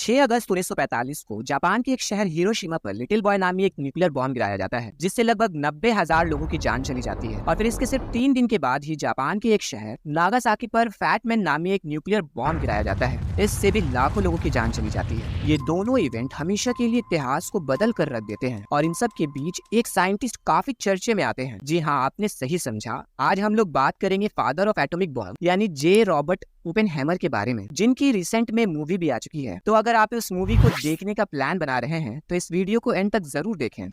6 अगस्त 1945 को जापान के एक शहर हिरोशिमा पर लिटिल बॉय नामी एक न्यूक्लियर बॉम्ब गिराया जाता है, जिससे लगभग 90,000 लोगों की जान चली जाती है। और फिर इसके सिर्फ 3 दिन के बाद ही जापान के एक शहर नागासाकी पर फैटमैन नामी एक न्यूक्लियर बॉम्ब गिराया जाता है। इससे भी लाखों लोगों की जान चली जाती है। ये दोनों इवेंट हमेशा के लिए इतिहास को बदल कर रख देते हैं। और इन सब के बीच एक साइंटिस्ट काफी चर्चे में आते हैं। जी हाँ, आपने सही समझा। आज हम लोग बात करेंगे फादर ऑफ एटॉमिक बॉम्ब यानी जे रॉबर्ट ओपेनहाइमर के बारे में, जिनकी रिसेंट में मूवी भी आ चुकी है। तो अगर आप उस मूवी को देखने का प्लान बना रहे हैं तो इस वीडियो को एंड तक जरूर देखें।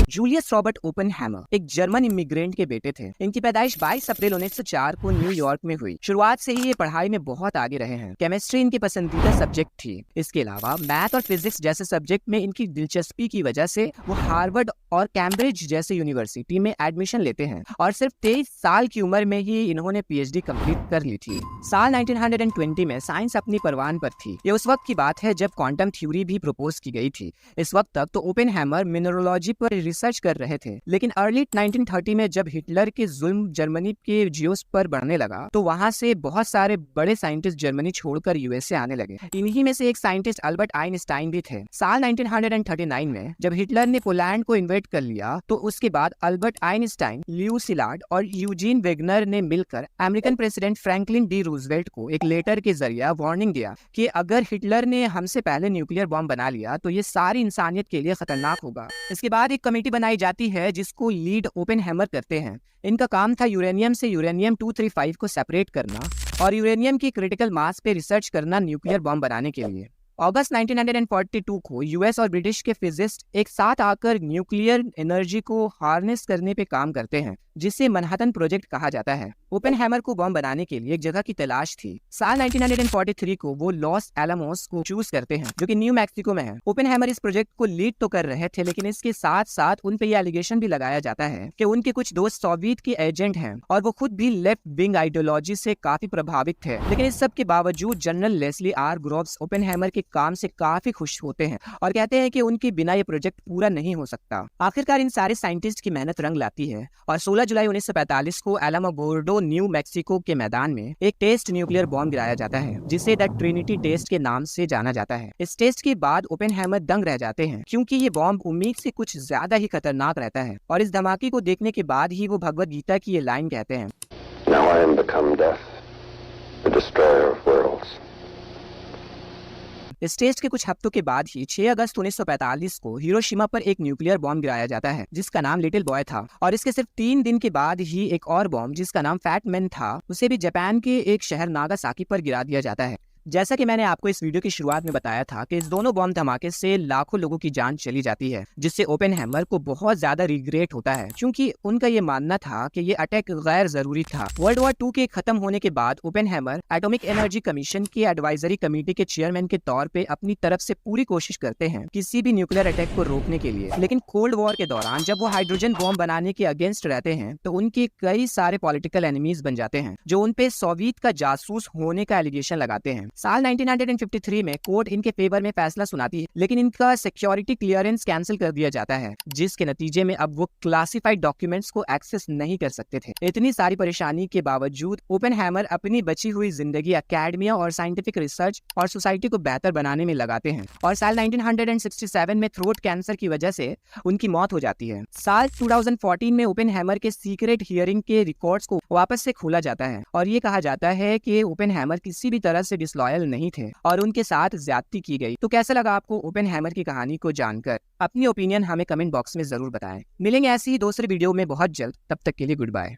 जूलियस रॉबर्ट ओपेनहाइमर एक जर्मन इमिग्रेंट के बेटे थे। इनकी पैदाइश 22 अप्रैल 1904 को न्यूयॉर्क में हुई। शुरुआत से ही ये पढ़ाई में बहुत आगे रहे हैं। केमिस्ट्री इनकी पसंदीदा सब्जेक्ट थी। इसके अलावा मैथ और फिजिक्स जैसे सब्जेक्ट में इनकी दिलचस्पी की वजह से वो हार्वर्ड और कैम्ब्रिज जैसे यूनिवर्सिटी में एडमिशन लेते हैं और सिर्फ 23 साल की उम्र में ही इन्होंने पीएचडी कंप्लीट कर ली थी। साल 1920 में साइंस अपनी परवान पर थी। ये उस वक्त की बात है जब क्वांटम थ्योरी भी प्रपोज की गई थी। इस वक्त तक तो ओपेनहाइमर मिनरोलॉजी पर रिसर्च कर रहे थे, लेकिन अर्ली 1930 में जब हिटलर के जुल्म जर्मनी के जियोस पर बढ़ने लगा तो वहां से बहुत सारे बड़े साइंटिस्ट जर्मनी छोड़कर यूएसए आने लगे। इन्हीं में से एक साइंटिस्ट अल्बर्ट आइंस्टाइन भी थे। साल 1939 में जब हिटलर ने पोलैंड को इन्वेट कर लिया तो उसके बाद अल्बर्ट आइंस्टाइन, लियो सिलार्ड और यूजीन वेगनर ने मिलकर American president Franklin D Roosevelt को एक लेटर के जरिए वार्निंग दिया कि अगर हिटलर ने हमसे पहले न्यूक्लियर बॉम्ब बना लिया तो ये सारी इंसानियत के लिए खतरनाक होगा। इसके बाद एक कमेटी बनाई जाती है जिसको लीड ओपेनहाइमर करते हैं। इनका काम था यूरेनियम से यूरेनियम 235 को सेपरेट करना और यूरेनियम की क्रिटिकल मास पे रिसर्च करना न्यूक्लियर बॉम्ब बनाने के लिए। अगस्त 1942 को यूएस और ब्रिटिश के फिजिस्ट एक साथ आकर न्यूक्लियर एनर्जी को हार्नेस करने पे काम करते हैं, जिसे मैनहट्टन प्रोजेक्ट कहा जाता है। ओपेनहाइमर को बम बनाने के लिए एक जगह की तलाश थी। साल 1943 को वो लॉस एलामोस को चूज करते हैं, जो कि न्यू मैक्सिको में है। ओपेनहाइमर इस प्रोजेक्ट को लीड तो कर रहे थे, लेकिन इसके साथ साथ उन पे ये एलिगेशन भी लगाया जाता है कि उनके कुछ दोस्त सोवियत के एजेंट हैं और वो खुद भी लेफ्ट विंग आइडियोलॉजी से काफी प्रभावित थे। लेकिन इस सब के बावजूद general Leslie R Groves Oppenheimer के काम से काफी खुश होते हैं और कहते हैं कि उनके बिना ये प्रोजेक्ट पूरा नहीं हो सकता। आखिरकार इन सारे साइंटिस्ट की मेहनत रंग लाती है और 16 जुलाई 1945 को एलामोगोर्डो, न्यू मैक्सिको के मैदान में एक टेस्ट न्यूक्लियर बॉम्ब गिराया जाता है, जिसे द ट्रिनिटी टेस्ट के नाम से जाना जाता है। इस टेस्ट के बाद ओपेनहाइमर दंग रह जाते हैं, क्योंकि ये बॉम्ब उम्मीद से कुछ ज्यादा ही खतरनाक रहता है। और इस धमाके को देखने के बाद ही वो भगवद गीता की ये लाइन कहते हैं, Now I am become death, the destroyer of worlds. इस टेस्ट के कुछ हफ्तों के बाद ही 6 अगस्त 1945 को हिरोशिमा पर एक न्यूक्लियर बॉम्ब गिराया जाता है, जिसका नाम लिटिल बॉय था। और इसके सिर्फ 3 दिन के बाद ही एक और बॉम्ब, जिसका नाम फैटमैन था, उसे भी जापान के एक शहर नागासाकी पर गिरा दिया जाता है। जैसा कि मैंने आपको इस वीडियो की शुरुआत में बताया था कि इस दोनों बॉम्ब धमाके से लाखों लोगों की जान चली जाती है, जिससे ओपेनहाइमर को बहुत ज्यादा रिग्रेट होता है, क्योंकि उनका ये मानना था कि ये अटैक गैर जरूरी था। वर्ल्ड वॉर 2 के खत्म होने के बाद ओपेनहाइमर एटॉमिक एनर्जी कमीशन की एडवाइजरी कमेटी के चेयरमैन के तौर पे अपनी तरफ से पूरी कोशिश करते हैं किसी भी न्यूक्लियर अटैक को रोकने के लिए। लेकिन कोल्ड वॉर के दौरान जब वो हाइड्रोजन बॉम्ब बनाने के अगेंस्ट रहते हैं तो उनके कई सारे पॉलिटिकल एनिमीज बन जाते हैं, जो उनपे सोवियत का जासूस होने का एलिगेशन लगाते हैं। साल 1953 में कोर्ट इनके फेवर में फैसला सुनाती है, लेकिन इनका सिक्योरिटी क्लियरेंस कैंसिल कर दिया जाता है, जिसके नतीजे में अब वो क्लासिफाइड डॉक्यूमेंट्स को एक्सेस नहीं कर सकते थे। इतनी सारी परेशानी के बावजूद ओपेनहाइमर अपनी बची हुई जिंदगी एकेडमिया और साइंटिफिक रिसर्च और सोसाइटी को बेहतर बनाने में लगाते हैं। और साल 1967 में थ्रोट कैंसर की वजह से उनकी मौत हो जाती है। साल 2014 में ओपेनहाइमर के सीक्रेट हियरिंग के रिकॉर्ड्स को वापस से खोला जाता है और ये कहा जाता है कि ओपेनहाइमर किसी भी तरह से डिसलॉयल नहीं थे और उनके साथ ज्यादती की गई। तो कैसा लगा आपको ओपेनहाइमर की कहानी को जानकर? अपनी ओपिनियन हमें कमेंट बॉक्स में जरूर बताएं। मिलेंगे ऐसी ही दूसरे वीडियो में बहुत जल्द। तब तक के लिए गुड बाय।